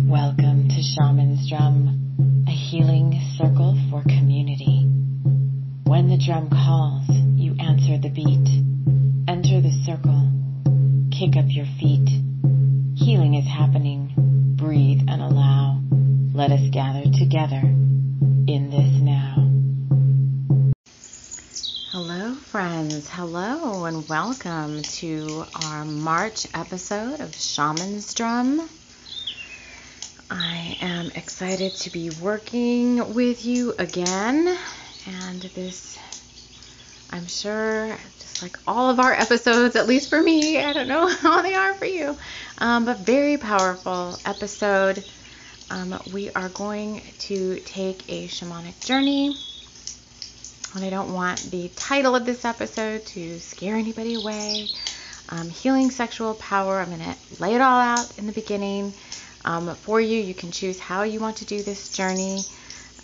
Welcome to Shaman's Drum, a healing circle for community. When the drum calls, you answer the beat. Enter the circle. Kick up your feet. Healing is happening. Breathe and allow. Let us gather together in this now. Hello, friends. Hello, and welcome to our March episode of Shaman's Drum. I am excited to be working with you again, and this, I'm sure, just like all of our episodes, at least for me, I don't know how they are for you, but very powerful episode. We are going to take a shamanic journey, and I don't want the title of this episode to scare anybody away. Healing sexual power. I'm going to lay it all out in the beginning. For you. You can choose how you want to do this journey.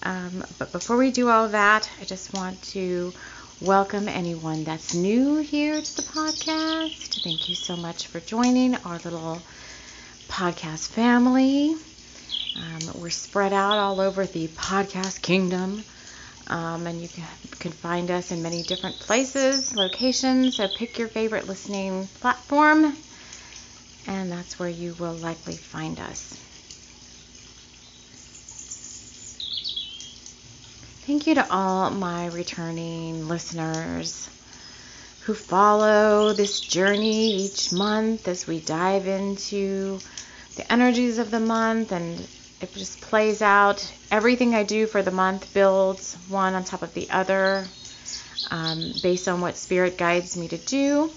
But before we do all that, I just want to welcome anyone that's new here to the podcast. Thank you so much for joining our little podcast family. We're spread out all over the podcast kingdom. And you can find us in many different places, locations. So pick your favorite listening platform, and that's where you will likely find us. Thank you to all my returning listeners who follow this journey each month as we dive into the energies of the month, and it just plays out. Everything I do for the month builds one on top of the other based on what Spirit guides me to do.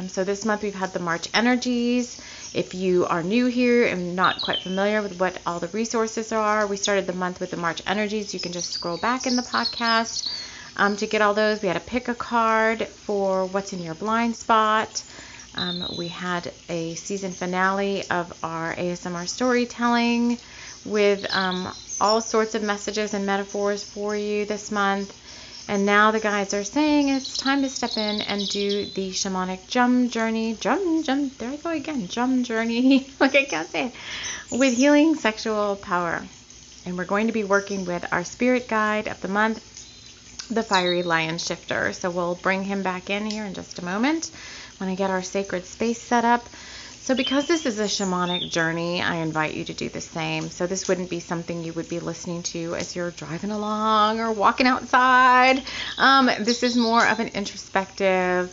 So this month we've had the March energies. If you are new here and not quite familiar with what all the resources are, we started the month with the March energies. You can just scroll back in the podcast to get all those. We had to pick a card for what's in your blind spot. We had a season finale of our ASMR storytelling with all sorts of messages and metaphors for you this month. And now the guides are saying it's time to step in and do the shamanic drum journey. Drum, there I go again. Drum journey. Like I can't say it. With healing sexual power. And we're going to be working with our spirit guide of the month, the fiery lion shifter. So we'll bring him back in here in just a moment when I get our sacred space set up. So because this is a shamanic journey, I invite you to do the same. So this wouldn't be something you would be listening to as you're driving along or walking outside. This is more of an introspective,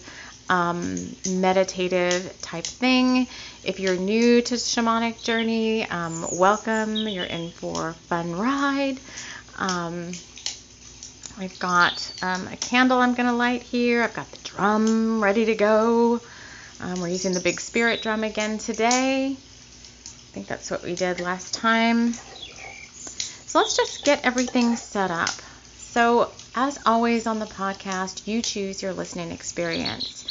meditative type thing. If you're new to shamanic journey, welcome. You're in for a fun ride. I've got a candle I'm going to light here. I've got the drum ready to go. We're using the big spirit drum again today. I think that's what we did last time. So let's just get everything set up. So as always on the podcast, you choose your listening experience.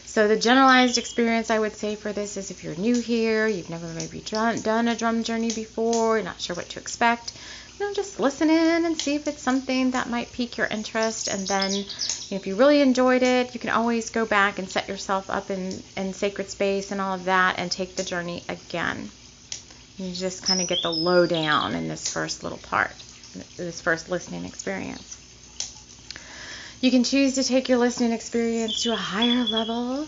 So the generalized experience I would say for this is if you're new here, you've never maybe done a drum journey before, you're not sure what to expect, just listen in and see if it's something that might pique your interest. And then if you really enjoyed it, you can always go back and set yourself up in sacred space and all of that and take the journey again. You just kind of get the lowdown in this first little part, this first listening experience. You can choose to take your listening experience to a higher level.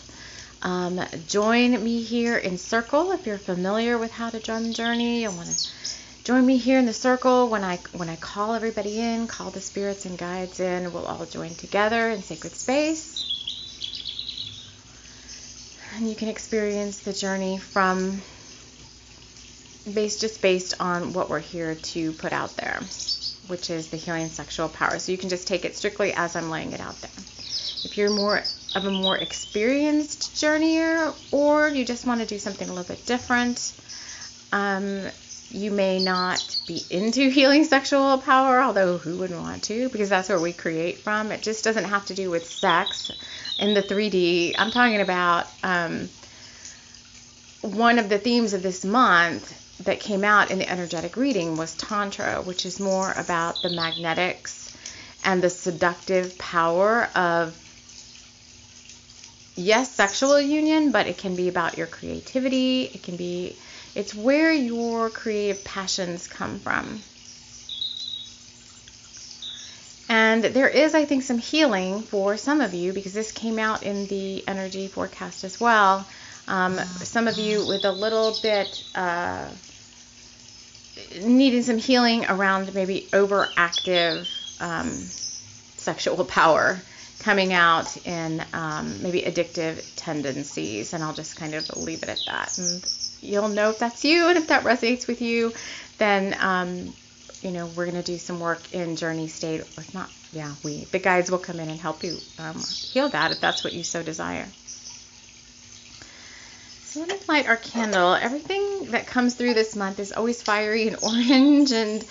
Join me here in circle if you're familiar with how to drum journey. You'll want to join me here in the circle when I call everybody in, call the spirits and guides in. We'll all join together in sacred space. And you can experience the journey from based on what we're here to put out there, which is the healing sexual power. So you can just take it strictly as I'm laying it out there. If you're more of a more experienced journeyer, or you just want to do something a little bit different, you may not be into healing sexual power, although who wouldn't want to, because that's where we create from. It just doesn't have to do with sex in the 3D. I'm talking about one of the themes of this month that came out in the energetic reading was Tantra, which is more about the magnetics and the seductive power of, yes, sexual union, but it can be about your creativity. It can be It's where your creative passions come from. And there is, I think, some healing for some of you, because this came out in the energy forecast as well. Some of you with a little bit needing some healing around maybe overactive sexual power coming out in maybe addictive tendencies. And I'll just kind of leave it at that. And you'll know if that's you, and if that resonates with you, then we're going to do some work in journey state. Or not, the guides will come in and help you heal that if that's what you so desire. So let me light our candle. Everything that comes through this month is always fiery and orange, and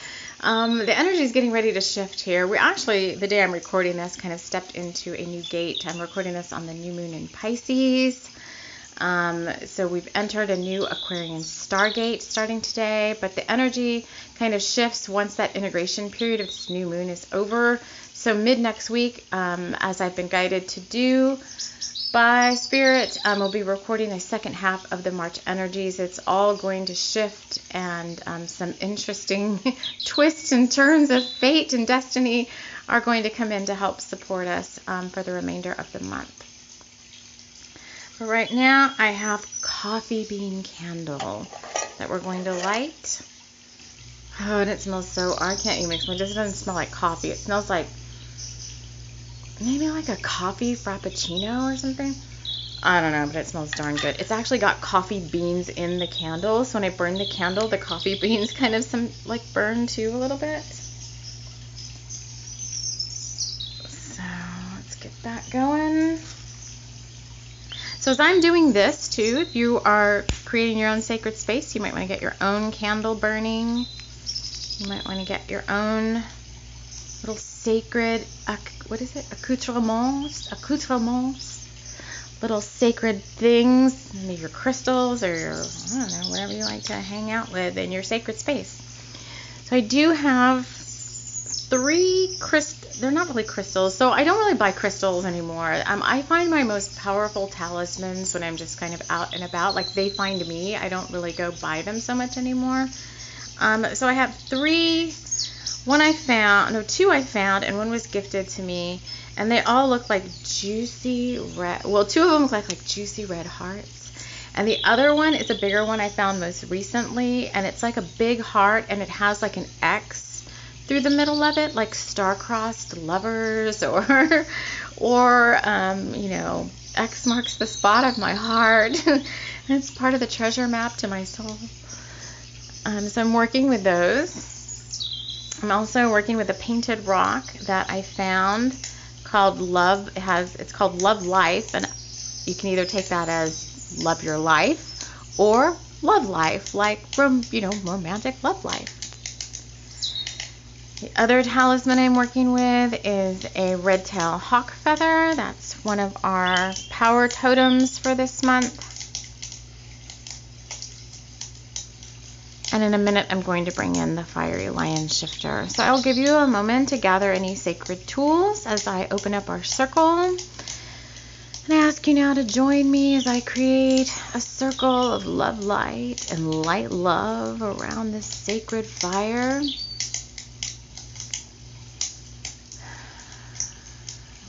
the energy is getting ready to shift here. We actually, the day I'm recording this, kind of stepped into a new gate. I'm recording this on the new moon in Pisces. So we've entered a new Aquarian stargate starting today, but the energy kind of shifts once that integration period of this new moon is over. So mid next week, as I've been guided to do by Spirit, we'll be recording the second half of the March energies. It's all going to shift, and some interesting twists and turns of fate and destiny are going to come in to help support us for the remainder of the month. But right now, I have coffee bean candle that we're going to light. Oh, and it smells so, I can't even explain. This doesn't smell like coffee. It smells like, maybe like a coffee frappuccino or something. I don't know, but it smells darn good. It's actually got coffee beans in the candle. So when I burn the candle, the coffee beans kind of burn too a little bit. So let's get that going. So as I'm doing this too, if you are creating your own sacred space, you might want to get your own candle burning. You might want to get your own little sacred, accoutrements, little sacred things, maybe your crystals or your, I don't know, whatever you like to hang out with in your sacred space. So I do have 3 crystals. They're not really crystals, so I don't really buy crystals anymore. I find my most powerful talismans when I'm just kind of out and about. Like, they find me. I don't really go buy them so much anymore. So I have 2 I found, and one was gifted to me, and they all look like juicy red. Well, 2 of them look like juicy red hearts, and the other one is a bigger one I found most recently, and it's like a big heart, and it has like an X through the middle of it, like star-crossed lovers, or X marks the spot of my heart. It's part of the treasure map to my soul. So I'm working with those. I'm also working with a painted rock that I found called Love. It's called Love Life, and you can either take that as love your life or love life, like from romantic love life. The other talisman I'm working with is a red tail hawk feather. That's one of our power totems for this month. And in a minute, I'm going to bring in the fiery lion shifter. So I'll give you a moment to gather any sacred tools as I open up our circle. And I ask you now to join me as I create a circle of love light and light love around this sacred fire.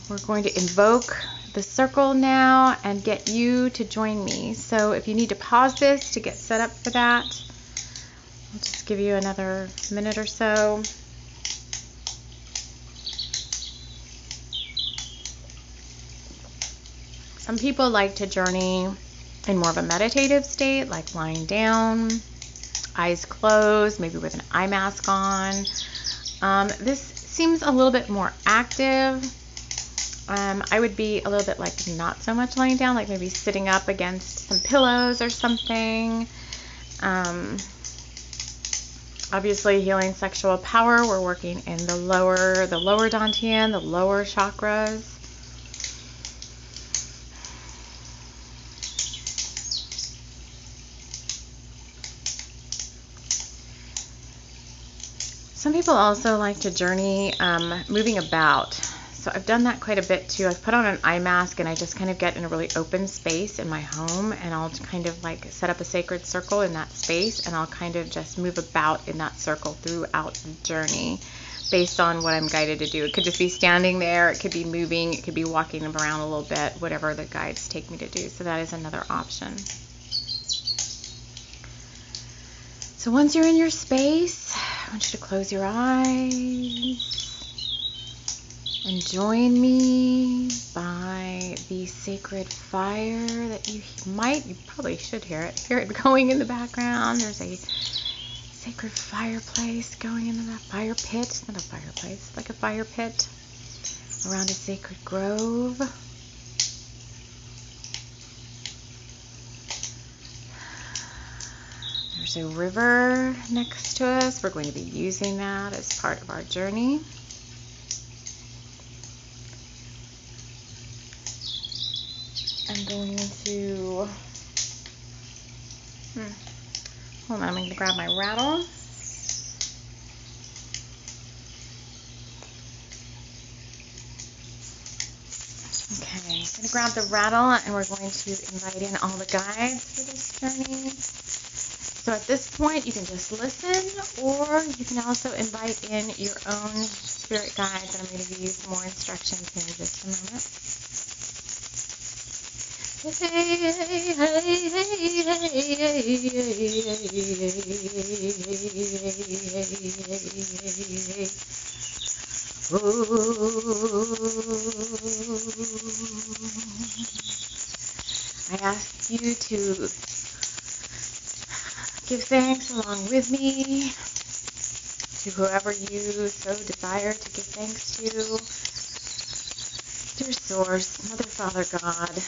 We're going to invoke the circle now and get you to join me. So if you need to pause this to get set up for that, I'll just give you another minute or so. Some people like to journey in more of a meditative state, like lying down, eyes closed, maybe with an eye mask on. This seems a little bit more active. I would be a little bit like not so much lying down, like maybe sitting up against some pillows or something. Obviously, healing sexual power. We're working in the lower dantian, the lower chakras. Some people also like to journey moving about. So I've done that quite a bit too. I've put on an eye mask and I just kind of get in a really open space in my home, and I'll kind of like set up a sacred circle in that space, and I'll kind of just move about in that circle throughout the journey based on what I'm guided to do. It could just be standing there, it could be moving, it could be walking around a little bit, whatever the guides take me to do. So that is another option. So once you're in your space, I want you to close your eyes and join me by the sacred fire that you probably should hear it going in the background. There's a sacred fireplace going in the fire pit, not a fireplace, like a fire pit around a sacred grove. There's a river next to us. We're going to be using that as part of our journey. I'm going to, hold on, I'm going to grab my rattle. Okay, I'm going to grab the rattle and we're going to invite in all the guides for this journey. So at this point, you can just listen, or you can also invite in your own spirit guides, and I'm going to give you some more instructions here in just a moment. I ask you to give thanks along with me to whoever you so desire to give thanks to. Dear Source, Mother, Father, God,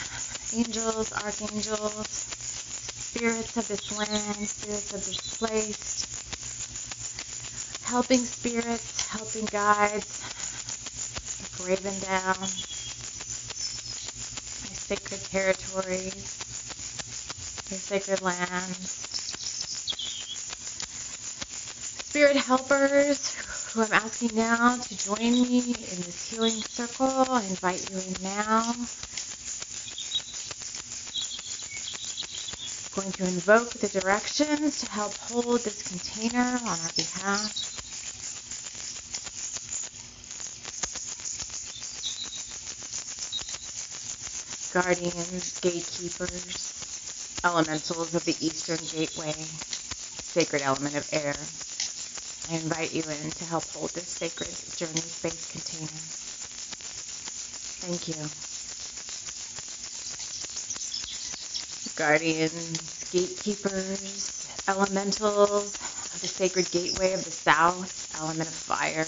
angels, archangels, spirits of this land, spirits of this place, helping spirits, helping guides, I pray them down my sacred territories, your sacred lands. Spirit helpers who I'm asking now to join me in this healing circle, I invite you in now. I'm going to invoke the directions to help hold this container on our behalf. Guardians, gatekeepers, elementals of the Eastern Gateway, sacred element of air, I invite you in to help hold this sacred journey space container. Thank you. Guardians, gatekeepers, elementals of the sacred gateway of the South, element of fire,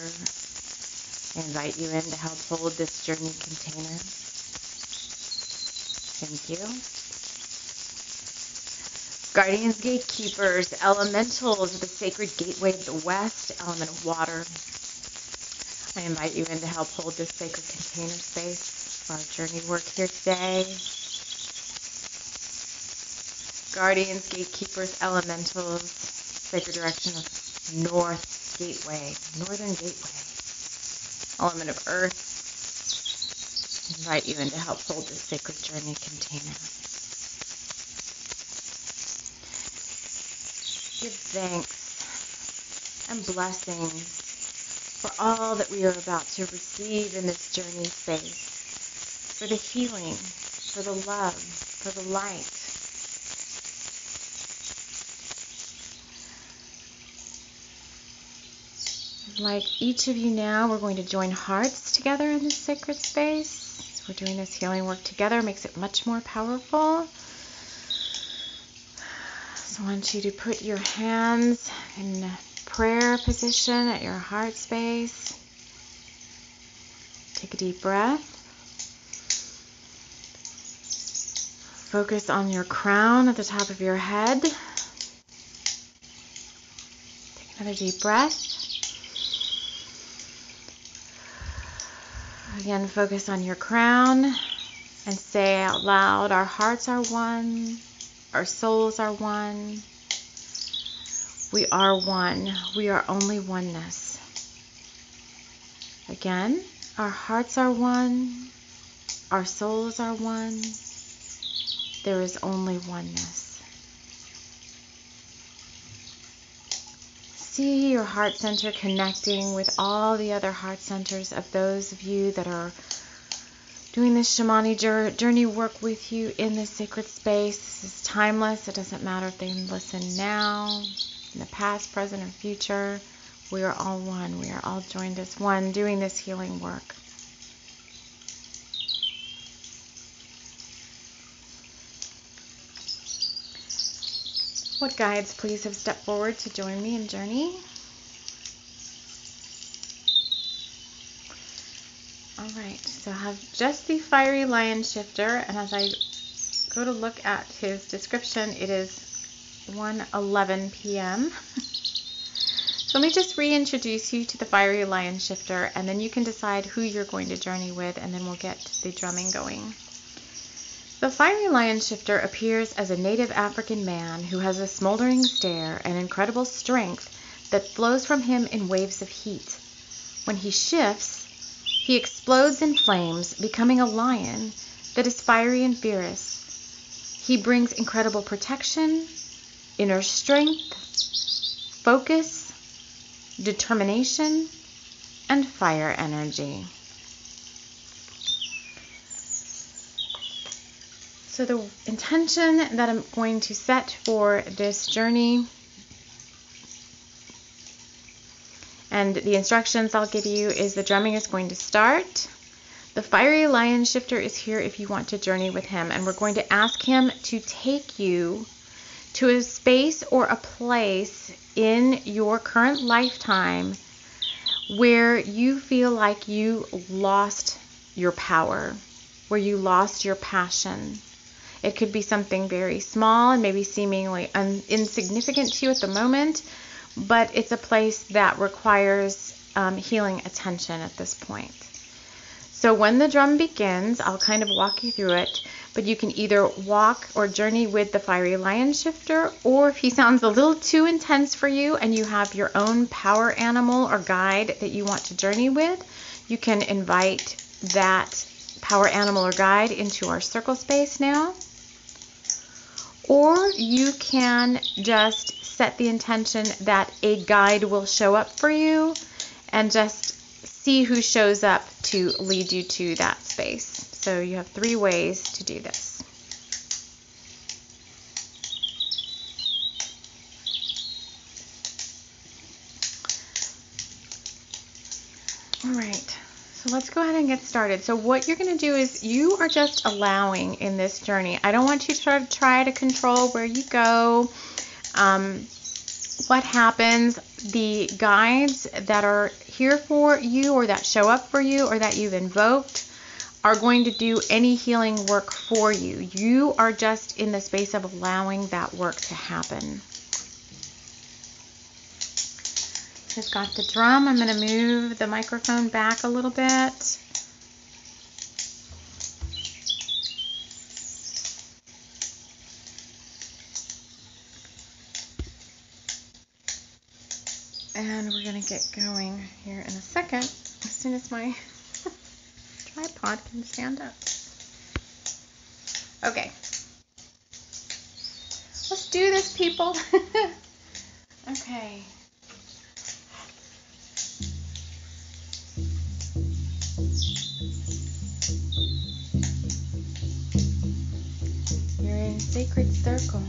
I invite you in to help hold this journey container. Thank you. Guardians, gatekeepers, elementals of the sacred gateway of the West, element of water, I invite you in to help hold this sacred container space for our journey work here today. Guardians, gatekeepers, elementals, sacred direction of North Gateway, Northern Gateway, element of earth, I invite you in to help hold this sacred journey container. Give thanks and blessings for all that we are about to receive in this journey space, for the healing, for the love, for the light. Like each of you now, we're going to join hearts together in this sacred space. We're doing this healing work together, makes it much more powerful. I want you to put your hands in prayer position at your heart space. Take a deep breath. Focus on your crown at the top of your head. Take another deep breath. Again, focus on your crown and say out loud, our hearts are one. Our souls are one. We are one. We are only oneness. Again, Our hearts are one. Our souls are one. There is only oneness. See your heart center connecting with all the other heart centers of those of you that are doing this shamanic journey work with you in this sacred space. This is timeless. It doesn't matter if they listen now, in the past, present, or future. We are all one. We are all joined as one doing this healing work. What guides, please, have stepped forward to join me in journey? All right, so I have just the fiery lion shifter, and as I go to look at his description, it is 1:11 p.m. So let me just reintroduce you to the fiery lion shifter, and then you can decide who you're going to journey with, and then we'll get the drumming going. The fiery lion shifter appears as a native African man who has a smoldering stare and incredible strength that flows from him in waves of heat. When he shifts, he explodes in flames, becoming a lion that is fiery and fierce. He brings incredible protection, inner strength, focus, determination, and fire energy. So the intention that I'm going to set for this journey and the instructions I'll give you is the drumming is going to start. The fiery lion shifter is here if you want to journey with him, and we're going to ask him to take you to a space or a place in your current lifetime where you feel like you lost your power, where you lost your passion. It could be something very small and maybe seemingly insignificant to you at the moment, but it's a place that requires healing attention at this point. So when the drum begins, I'll kind of walk you through it, but you can either walk or journey with the fiery lion shifter, or if he sounds a little too intense for you and you have your own power animal or guide that you want to journey with, you can invite that power animal or guide into our circle space now. Or you can just set the intention that a guide will show up for you and just see who shows up to lead you to that space. So you have 3 ways to do this. All right. So let's go ahead and get started. So what you're going to do is you are just allowing in this journey. I don't want you to try to control where you go, what happens. The guides that are here for you or that show up for you or that you've invoked are going to do any healing work for you. You are just in the space of allowing that work to happen. I've got the drum. I'm going to move the microphone back a little bit. And we're going to get going here in a second, as soon as my tripod can stand up. Okay. Let's do this, people. Okay. You're in sacred circle.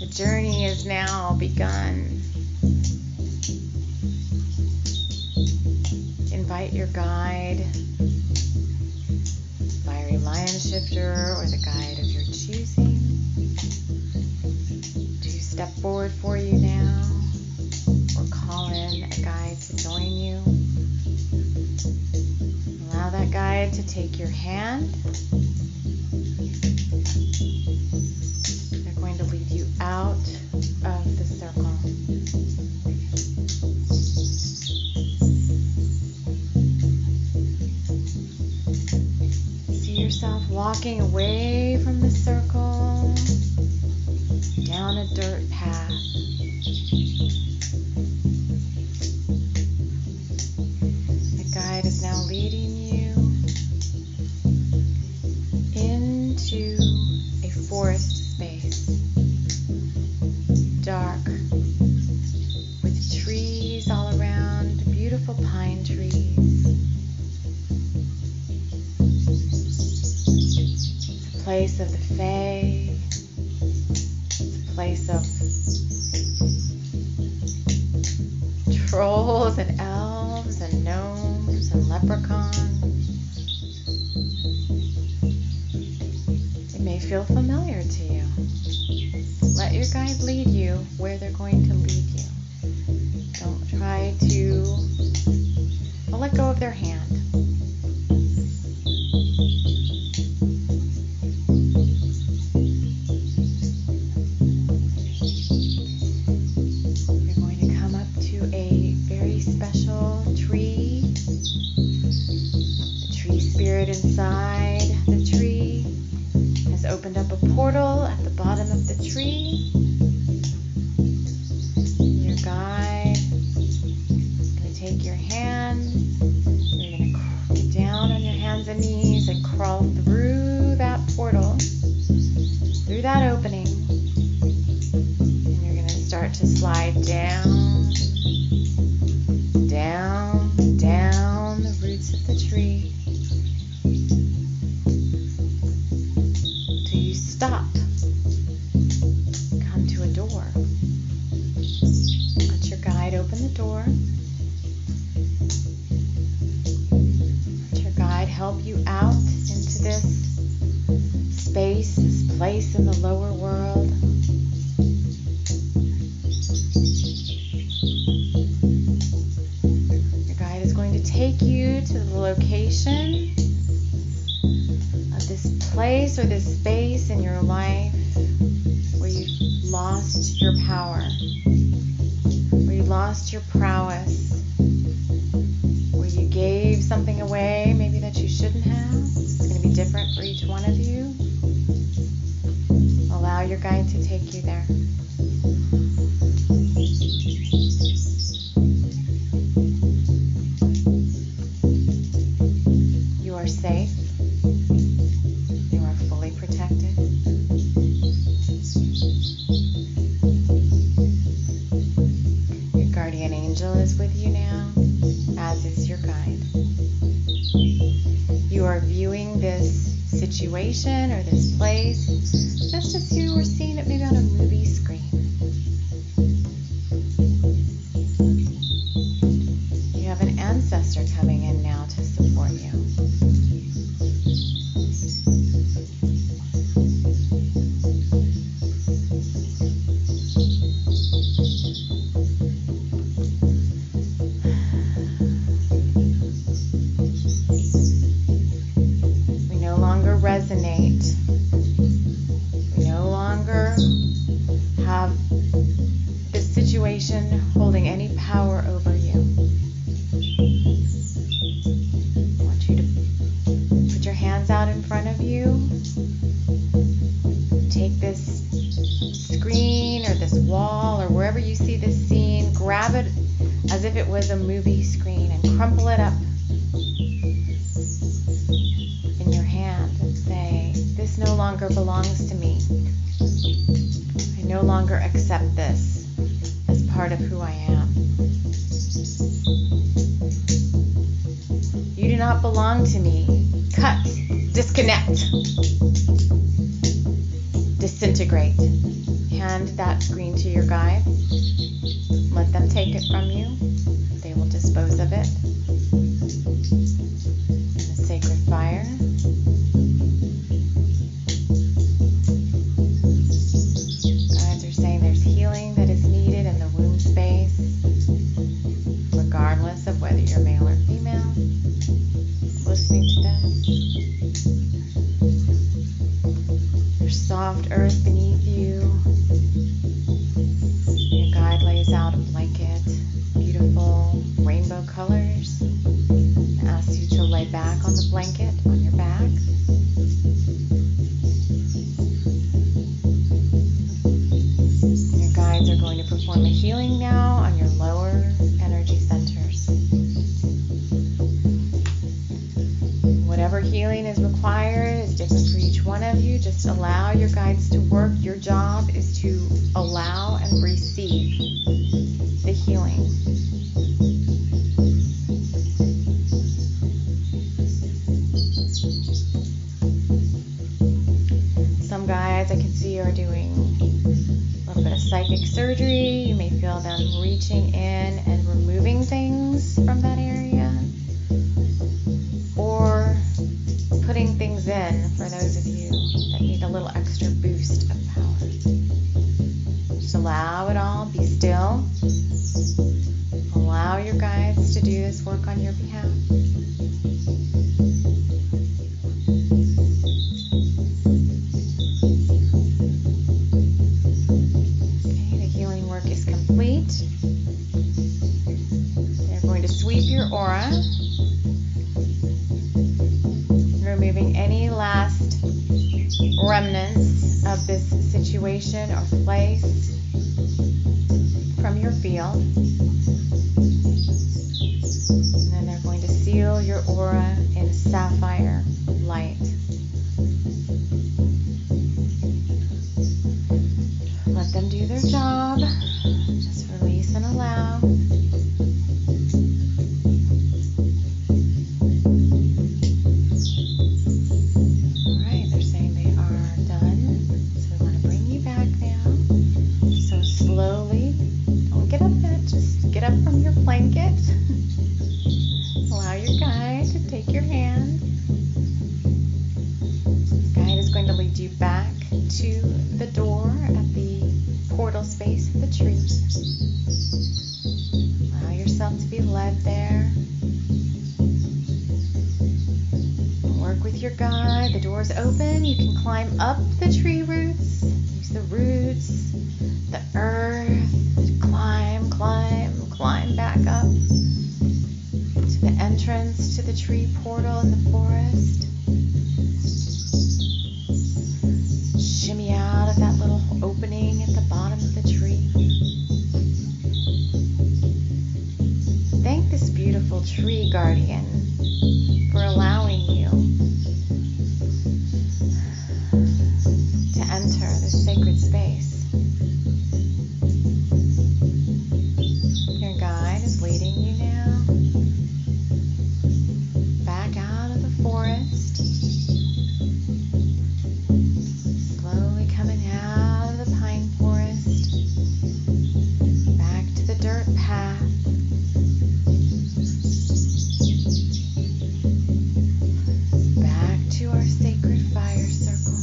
The journey is now begun. Invite your guide, fiery lion shifter, or the guide of your choosing, to step forward for you now, or call in a guide to join you. Allow that guide to take your hand. They're going to lead you out of the circle. See yourself walking away from the circle, down a dirt path. place of the Fae. It's a place of trolls and elves and gnomes and leprechauns. It may feel familiar to you. Let your guide lead you where they're going to lead you. Don't try to let go of their hand. You're going to come up to a very special tree. The tree spirit inside the tree has opened up a portal at the bottom of the tree. Your guide is going to take your hand. You're going to get down on your hands and knees and crawl through that portal, through that opening. And you're going to start to slide down, down, down the roots of the tree till you stop. Come to a door. Let your guide open the door. Let your guide help you out into this space, this place in the lower world. Your guide is going to take you to the location of this place or this space in your life where you lost your power, where you lost your prowess, where you gave something away maybe that you shouldn't have. It's going to be different for each one of you. Allow your guide to take you there. You are safe. You are fully protected. Your guardian angel is with you now, as is your guide. You are viewing this situation or this place just as you were seeing it maybe on a movie screen. You have an ancestor coming in now to support you. We no longer resonate. We no longer have this situation holding any power over you. I want you to put your hands out in front of you. Take this screen or this wall or wherever you see this scene, grab it as if it was a movie screen and crumple it up in your hand and say, this no longer belongs to me. I no longer accept this as part of who I am. You do not belong to me. Cut, disconnect, disintegrate. Hand that screen to your guide. Let them take it from you. They will dispose of it in the sacred fire. Guides are saying there's healing that is needed in the womb space, regardless of whether you're male or female. Listening to them. There's soft earth beneath you. Your guide lays out a blanket, beautiful rainbow colors, and asks you to lay back on the blanket on your back. Your guides are going to perform a healing now on your lower energy centers. Whatever healing is required is different for each one of you. Just allow your guides to work. Your job is to allow and receive the healing. we are doing a little bit of psychic surgery. You may feel them reaching in and removing things from that area, or putting things in for those of you that need a little extra boost of power. Just allow it all, be still. Allow your guides to do this work on your behalf. Okay, the healing work is complete. They're going to sweep your aura, removing any last remnants of this situation or place from your field. And then they're going to seal your aura in sapphire light. Let them do their job. Just release and allow. Alright, they're saying they are done. So we want to bring you back now. So slowly, don't get up yet, just get up from your blanket. Allow your guide to take your hand. The guide is going to lead you back to the door at the portal space of the tree. Allow yourself to be led there. Work with your guide. The door's open. You can climb up the tree roots. Use the roots, the earth. Climb back up to the entrance to the tree portal in the forest. Shimmy out of that little opening at the bottom of the tree. Thank this beautiful tree guardian for allowing you to enter this sacred space. Your guide is leading you now back out of the forest, slowly coming out of the pine forest, back to the dirt path. Back to our sacred fire circle.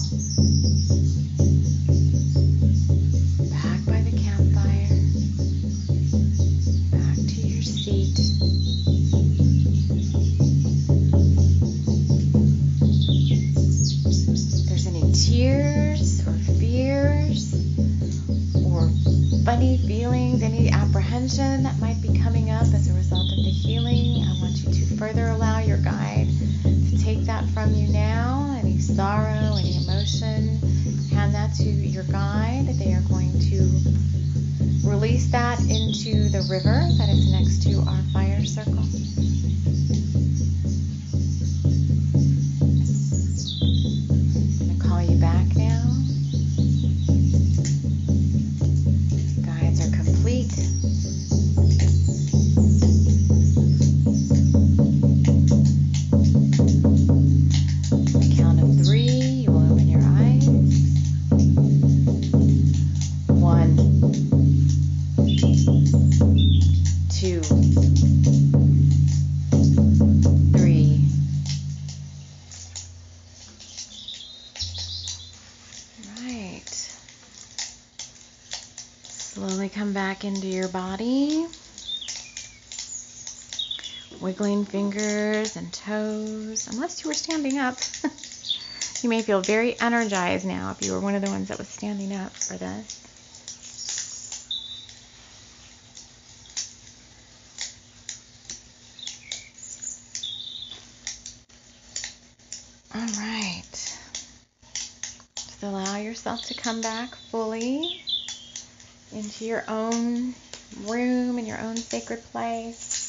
Back by the campfire. Back to your seat. If there's any tears or fears or funny feelings, any apprehension that might be coming up as a result of the healing, I want you to further allow your guide to take that from you now. Any sorrow, any emotion, hand that to your guide. They are going to release that into the river that is next to our fire circle. I'm going to call you back now. Guides are complete. On the count of 3, you will open your eyes. 1, 2, 3. Right. Slowly come back into your body. Wiggling fingers and toes, unless you were standing up. You may feel very energized now if you were one of the ones that was standing up for this. All right. Just allow yourself to come back fully into your own room and your own sacred place.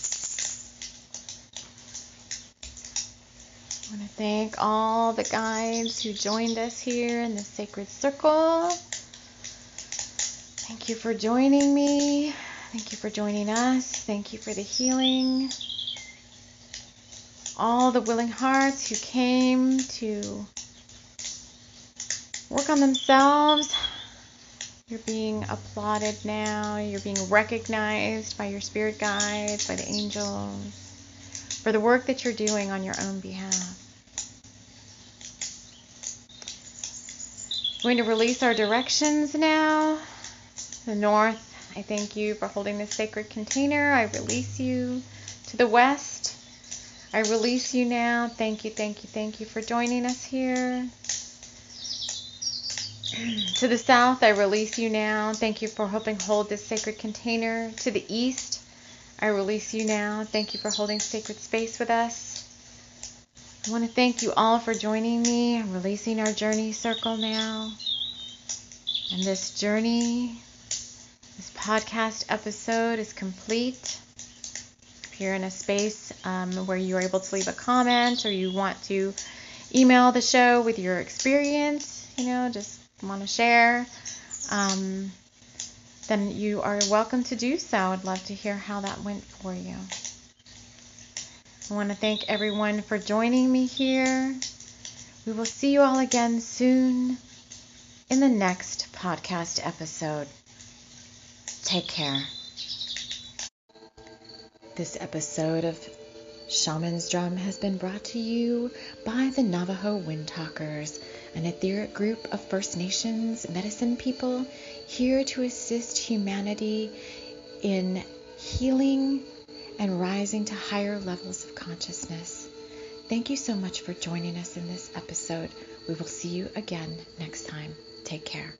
I want to thank all the guides who joined us here in this sacred circle. Thank you for joining me. Thank you for joining us. Thank you for the healing. All the willing hearts who came to work on themselves. You're being applauded now. You're being recognized by your spirit guides, by the angels, for the work that you're doing on your own behalf. We're going to release our directions now. The north, I thank you for holding this sacred container. I release you. To the west, I release you now. Thank you, thank you, thank you for joining us here. To the south, I release you now. Thank you for helping hold this sacred container. To the east, I release you now. Thank you for holding sacred space with us. I want to thank you all for joining me. I'm releasing our journey circle now. And this journey, this podcast episode is complete. If you're in a space where you're able to leave a comment or you want to email the show with your experience, just want to share, then you are welcome to do so. I'd love to hear how that went for you. I want to thank everyone for joining me here. We will see you all again soon in the next podcast episode. Take care. This episode of Shaman's Drum has been brought to you by the Navajo Wind Talkers, an etheric group of First Nations medicine people here to assist humanity in healing and rising to higher levels of consciousness. Thank you so much for joining us in this episode. We will see you again next time. Take care.